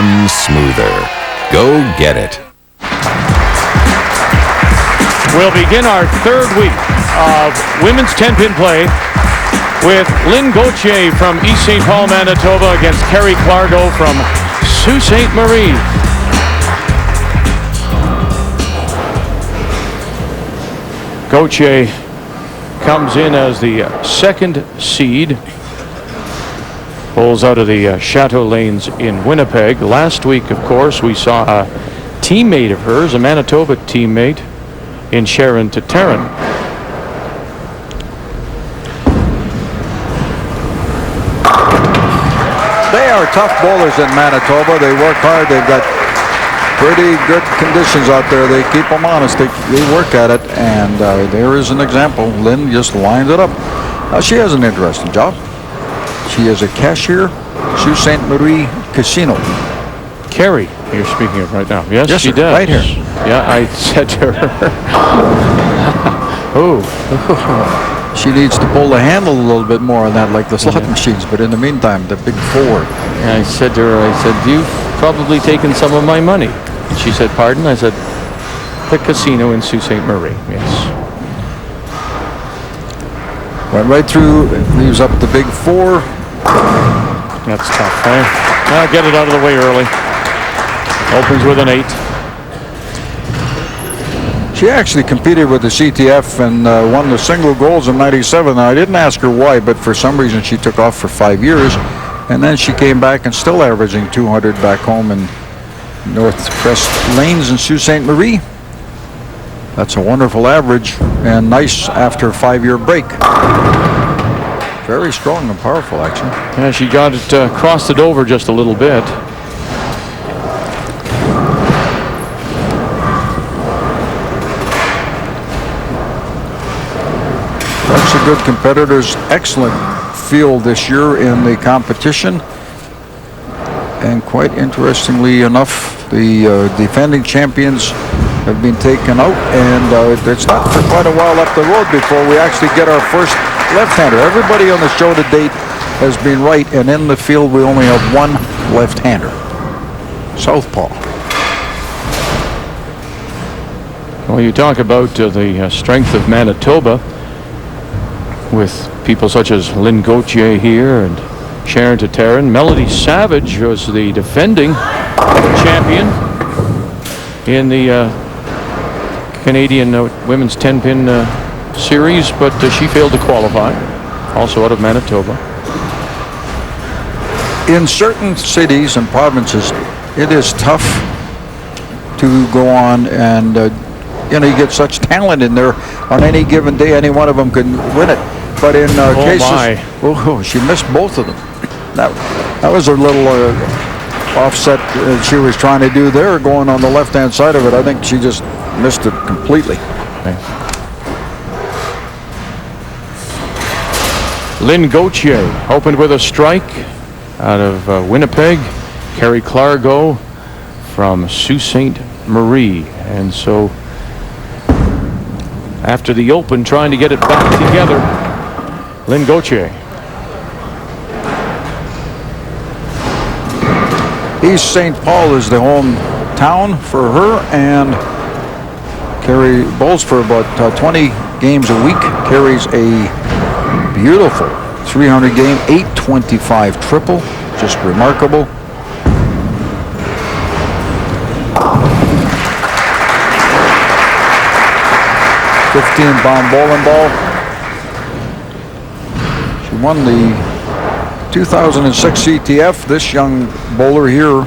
run smoother. Go get it. We'll begin our third week of women's 10-pin play with Lynne Gauthier from East St. Paul, Manitoba against Kari Clargo from Sault Ste. Marie. Gauthier comes in as the second seed. Bowls out of the Chateau Lanes in Winnipeg. Last week, of course, we saw a teammate of hers, a Manitoba teammate, in Sharon Tataryn. They are tough bowlers in Manitoba. They work hard. They've got pretty good conditions out there. They keep them honest. They work at it. And there is an example. Lynne just lined it up. She has an interesting job. She is a cashier, Sault Ste. Marie Casino. Kari, you're speaking of right now. Yes, yes she sir, does. right here. Yeah, I said to her. Oh. She needs to pull the handle a little bit more on that, like the slot machines. But in the meantime, the big four. And I said to her, I said, you've probably taken some of my money. And she said, pardon? I said, the casino in Sault Ste. Marie. Yes. Went right through, leaves up the big four. That's tough, eh? I'll get it out of the way early. Opens with an 8. She actually competed with the CTF and won the single golds in '97. I didn't ask her why, but for some reason she took off for 5 years. And then she came back and still averaging 200 back home in Northwest Lanes in Sault Ste. Marie. That's a wonderful average and nice after a 5-year break. Very strong and powerful, actually. Yeah, she got it, crossed it over just a little bit. Bunch of good competitors. Excellent field this year in the competition. And quite interestingly enough, the defending champions have been taken out, and it's not for quite a while up the road before we actually get our first left-hander. Everybody on the show to date has been right, and in the field we only have one left-hander. Southpaw. Well, you talk about the strength of Manitoba with people such as Lynne Gauthier here and Sharon Tataryn. Melody Savage was the defending champion in the Canadian women's 10-pin series, but she failed to qualify, also out of Manitoba. In certain cities and provinces, it is tough to go on and you get such talent in there on any given day. Any one of them can win it. But in cases, she missed both of them. That was a little offset she was trying to do there, going on the left-hand side of it. I think she just missed it completely. Okay. Lynne Gauthier opened with a strike out of Winnipeg. Kari Clargo from Sault Ste. Marie. And so after the open, trying to get it back together, Lynne Gauthier. East St. Paul is the home town for her, and Kari bowls for about 20 games a week. Carries a beautiful 300 game, 825 triple, just remarkable. £15 bowling ball. She won the 2006 CTF. This young bowler here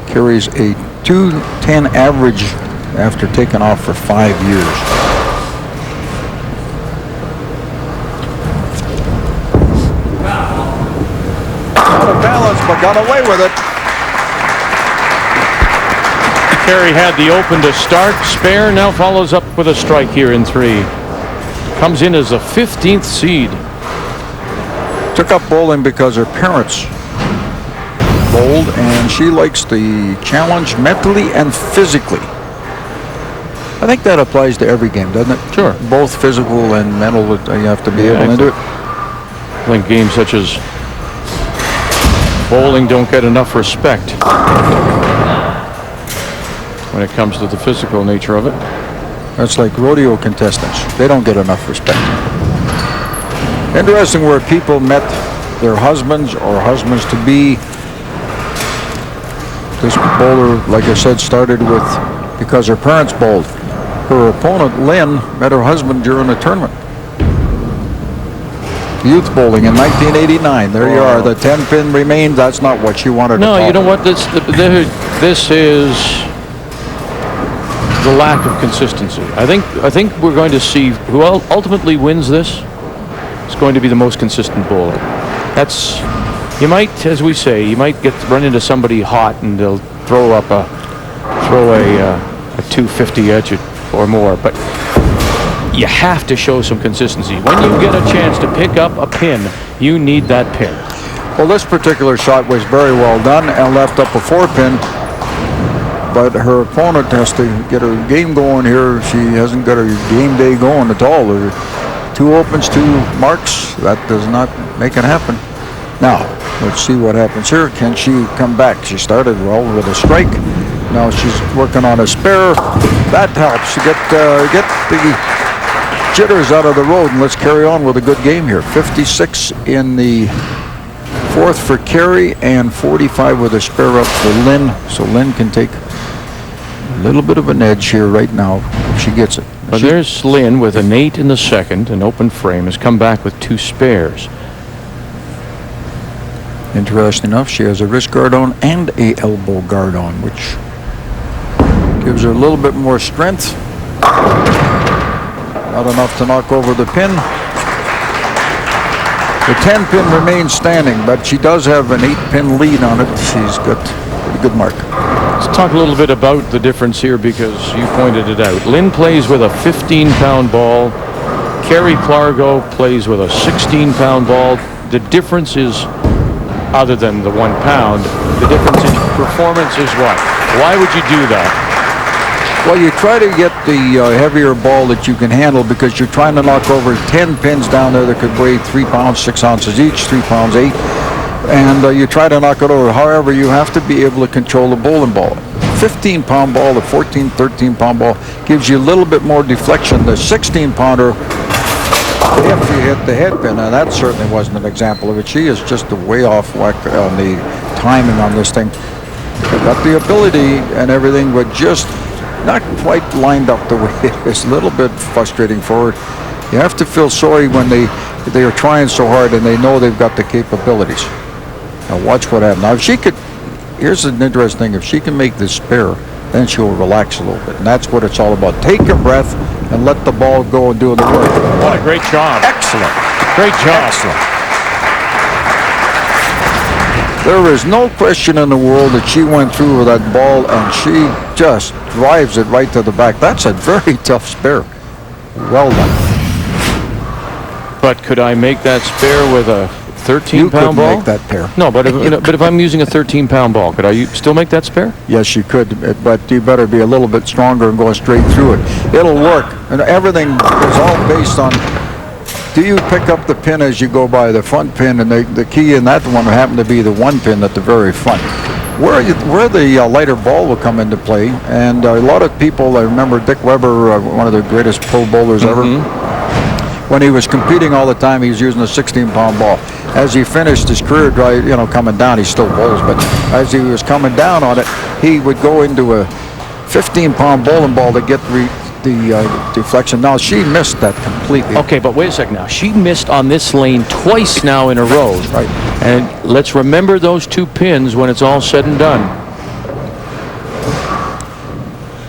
carries a 210 average after taking off for 5 years. Out of balance, but got away with it. Kari had the open to start. Spare now follows up with a strike here in 3. Comes in as a 15th seed. Took up bowling because her parents bowled, and she likes the challenge mentally and physically. I think that applies to every game, doesn't it? Sure. Both physical and mental, you have to be able to do it. I think games such as bowling don't get enough respect when it comes to the physical nature of it. That's like rodeo contestants. They don't get enough respect. Interesting where people met their husbands or husbands-to-be. This bowler, like I said, started with because her parents bowled. Her opponent, Lynne, met her husband during a tournament. Youth bowling in 1989. There you are. The 10-pin remained. That's not what she wanted to No, talk you know about. what? This is the lack of consistency. I think we're going to see who ultimately wins this. It's going to be the most consistent bowler. That's, you might, as we say, you might run into somebody hot and they'll throw a 250 at you or more, but you have to show some consistency. When you get a chance to pick up a pin, you need that pin. Well, this particular shot was very well done and left up a 4-pin, but her opponent has to get her game going here. She hasn't got her game day going at all. There are 2 opens, 2 marks. That does not make it happen. Now, let's see what happens here. Can she come back? She started well with a strike. Now she's working on a spare. That helps. Get the jitters out of the road, and let's carry on with a good game here. 56 in the 4th for Kari and 45 with a spare up for Lynne. So Lynne can take a little bit of an edge here right now if she gets it. But there's Lynne with an 8 in the 2nd, an open frame, has come back with 2 spares. Interesting enough, she has a wrist guard on and a elbow guard on, which gives her a little bit more strength. Not enough to knock over the pin. The 10-pin remains standing, but she does have an 8-pin lead on it. She's got a pretty good mark. Let's talk a little bit about the difference here because you pointed it out. Lynne plays with a 15-pound ball. Kari Clargo plays with a 16-pound ball. The difference is, other than the 1 pound, the difference in performance is what? Why would you do that? Well, you try to get the heavier ball that you can handle because you're trying to knock over 10 pins down there that could weigh 3 pounds, 6 ounces each, 3 pounds, 8. And you try to knock it over. However, you have to be able to control the bowling ball. 15-pound ball, the 14, 13-pound ball gives you a little bit more deflection. The 16-pounder, if you hit the head pin, and that certainly wasn't an example of it. She is just way off whack on the timing on this thing. Got the ability and everything, but just not quite lined up the way it is. A little bit frustrating for her. You have to feel sorry when they are trying so hard and they know they've got the capabilities. Now watch what happens. Now if she could, here's an interesting thing, if she can make this spare, then she'll relax a little bit. And that's what it's all about. Take a breath and let the ball go and do the work. What a great job. Excellent. Great job. Excellent. There is no question in the world that she went through with that ball and she just drives it right to the back. That's a very tough spare. Well done. But could I make that spare with a 13-pound You could ball? make that pair. No, but if I'm using a 13-pound ball, could I still make that spare? Yes, you could, but you better be a little bit stronger and go straight through it. It'll work, and everything is all based on, do you pick up the pin as you go by, the front pin, and the key in that one happened to be the 1 pin at the very front. Where the lighter ball will come into play, and a lot of people, I remember Dick Weber, one of the greatest pro bowlers ever, when he was competing all the time, he was using a 16-pound ball. As he finished his career coming down, he still bowls, but as he was coming down on it, he would go into a 15-pound bowling ball to get the deflection. Now, she missed that completely. Okay, but wait a second now. She missed on this lane twice now in a row. Right. And let's remember those 2 pins when it's all said and done.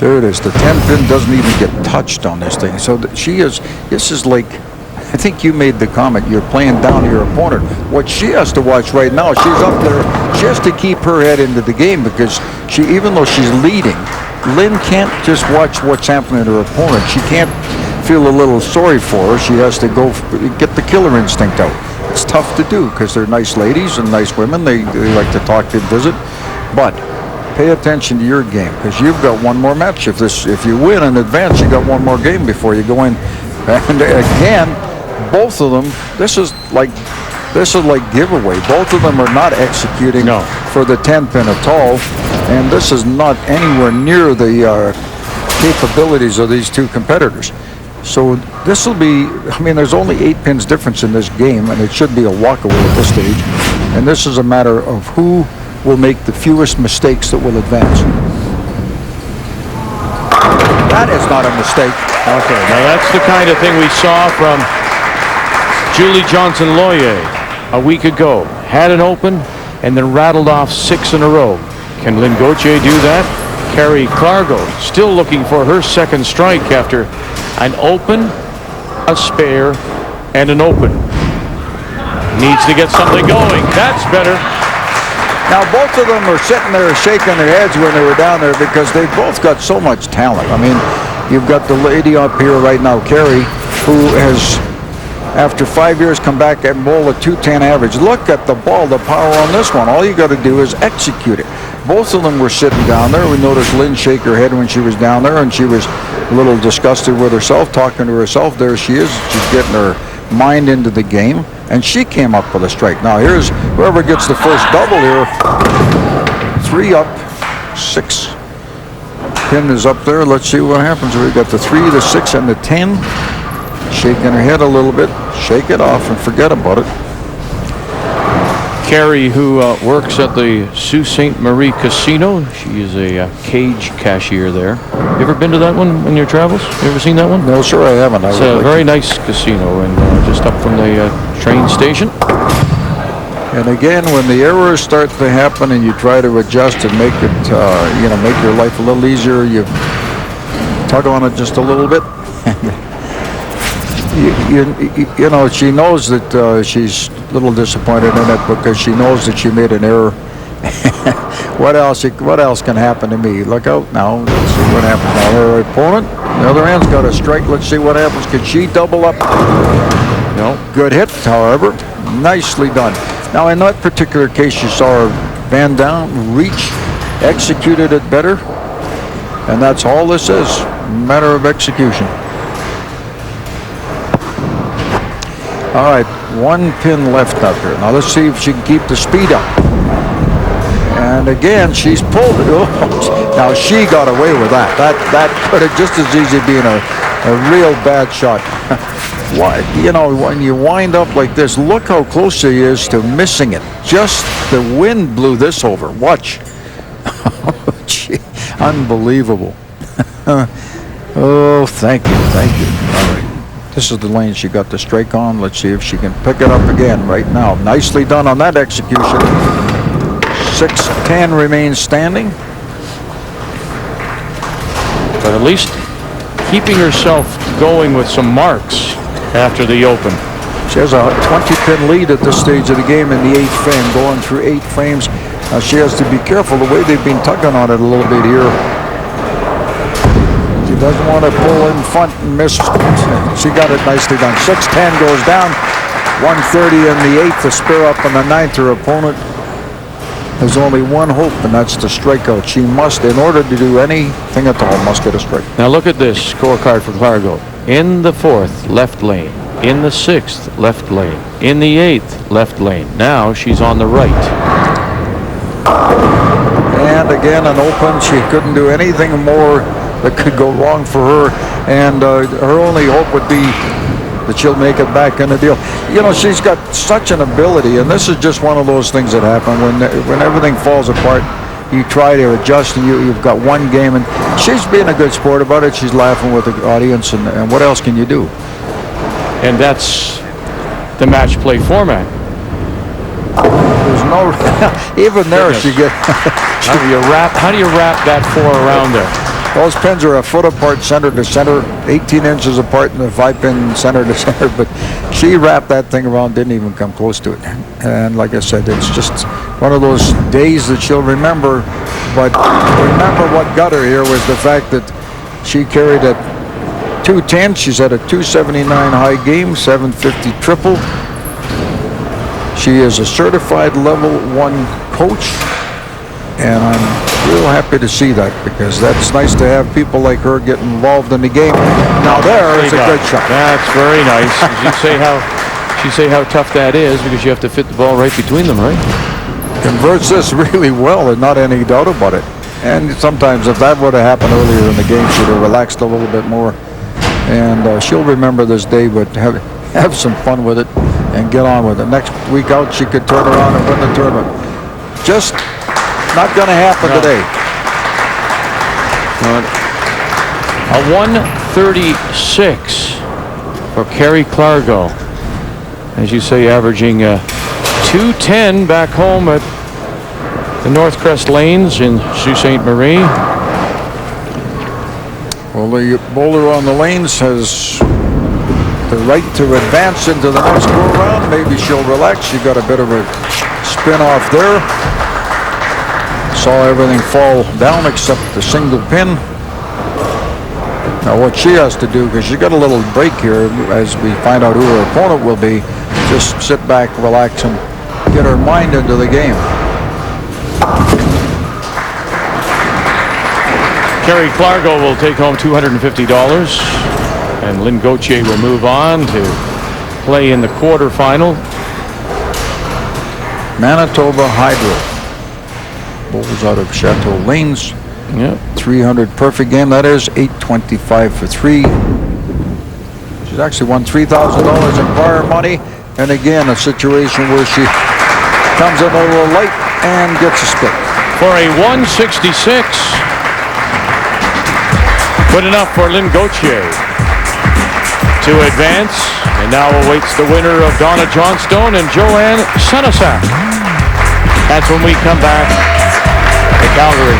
There it is. The 10-pin doesn't even get touched on this thing. So this is like, I think you made the comment, you're playing down to your opponent. What she has to watch right now, she's up there, she has to keep her head into the game because even though she's leading, Lynne can't just watch what's happening to her opponent. She can't feel a little sorry for her. She has to go get the killer instinct out. It's tough to do because they're nice ladies and nice women. They like to talk and visit. But pay attention to your game because you've got one more match. If you win in advance, you got one more game before you go in. And again, both of them, this is like This is like giveaway. Both of them are not executing for the 10 pin at all, and this is not anywhere near the capabilities of these two competitors. So this will be, I mean, there's only 8 pins difference in this game, and it should be a walkaway at this stage. And this is a matter of who will make the fewest mistakes that will advance. That is not a mistake. Okay, now that's the kind of thing we saw from Julie Johnson-Loyer a week ago. Had an open and then rattled off 6 in a row. Can Lynne Gauthier do that? Kari Clargo still looking for her second strike after an open, a spare, and an open. Needs to get something going. That's better. Now both of them are sitting there shaking their heads when they were down there because they've both got so much talent. I mean, you've got the lady up here right now, Kari, who has, after 5 years, come back and bowl a .210 average. Look at the ball, the power on this one. All you got to do is execute it. Both of them were sitting down there. We noticed Lynn shake her head when she was down there, and she was a little disgusted with herself, talking to herself. There she is. She's getting her mind into the game, and she came up with a strike. Now here's whoever gets the first double here. 3 up, 6. Pin is up there. Let's see what happens. We've got the 3, the 6, and the 10. Shaking her head a little bit. Shake it off and forget about it. Kari, who works at the Sault Ste. Marie Casino. She is a cage cashier there. You ever been to that one in your travels? You ever seen that one? No, sir, I haven't. It's a very nice casino, and just up from the train station. And again, when the errors start to happen and you try to adjust and make it, make your life a little easier, you tug on it just a little bit. You know, she knows that she's a little disappointed in it because she knows that she made an error. What else can happen to me? Look out now. Let's see what happens now. Her opponent, the other hand's got a strike. Let's see what happens. Can she double up? No. Good hit, however. Nicely done. Now, in that particular case, you saw her band down, reach, executed it better. And that's all this is. Matter of execution. All right, 1 pin left out there. Now let's see if she can keep the speed up. And again, she's pulled it. Oh, now she got away with that. That could have just as easily been a real bad shot. Why? You know, when you wind up like this, look how close she is to missing it. Just the wind blew this over. Watch. Gee, unbelievable. Oh, thank you. All right. This is the lane she got the strike on. Let's see if she can pick it up again right now. Nicely done on that execution. 6-10 remains standing. But at least keeping herself going with some marks after the open. She has a 20-pin lead at this stage of the game in the 8th frame, going through 8 frames. Now she has to be careful the way they've been tugging on it a little bit here. She doesn't want to pull in front and miss. She got it nicely done. 6-10 goes down. 130 in the 8th to spare up in the 9th. Her opponent has only one hope, and that's to strike out. She must, in order to do anything at all, must get a strike. Now look at this scorecard for Clargo. In the 4th, left lane. In the 6th, left lane. In the 8th, left lane. Now she's on the right. And again, an open. She couldn't do anything more that could go wrong for her, and her only hope would be that she'll make it back in the deal. You know, she's got such an ability, and this is just one of those things that happen when everything falls apart. You try to adjust, and you've got one game, and she's being a good sport about it. She's laughing with the audience, and what else can you do? And that's the match play format. There's no even there. She get. How do you wrap that 4 around there? Those pins are a foot apart, center to center, 18 inches apart in the 5-pin center to center, but she wrapped that thing around, didn't even come close to it. And like I said, it's just one of those days that she'll remember, but remember what got her here was the fact that she carried a 210. She's had a 279 high game, 750 triple. She is a certified level 1 coach, and I'm real happy to see that, because that's nice to have people like her get involved in the game. Now there is a good shot. That's very nice. Did you say how You say how tough that is because you have to fit the ball right between them, right? Converts this really well, and not any doubt about it. And sometimes if that would have happened earlier in the game, she'd have relaxed a little bit more. And she'll remember this day, but have some fun with it and get on with it. Next week out, she could turn around and win the tournament. Just not going to happen today. A 136 for Kari Clargo. As you say, averaging 210 back home at the Northcrest Lanes in Sault Ste. Marie. Well, the bowler on the lanes has the right to advance into the next go-round. Maybe she'll relax. She got a bit of a spin off there. Saw everything fall down except the single pin. Now what she has to do, because she got a little break here as we find out who her opponent will be, just sit back, relax, and get her mind into the game. Kari Clargo will take home $250, and Lynne Gauthier will move on to play in the quarterfinal. Manitoba Hydro bowls out of Chateau Lanes. Yep. 300 perfect game, that is. 825 for 3. She's actually won $3,000 in prior money. And again, a situation where she comes in a little light and gets a split. For a 166. Good enough for Lynne Gauthier to advance, and now awaits the winner of Donna Johnstone and Joanne Senesac. That's when we come back to Calgary.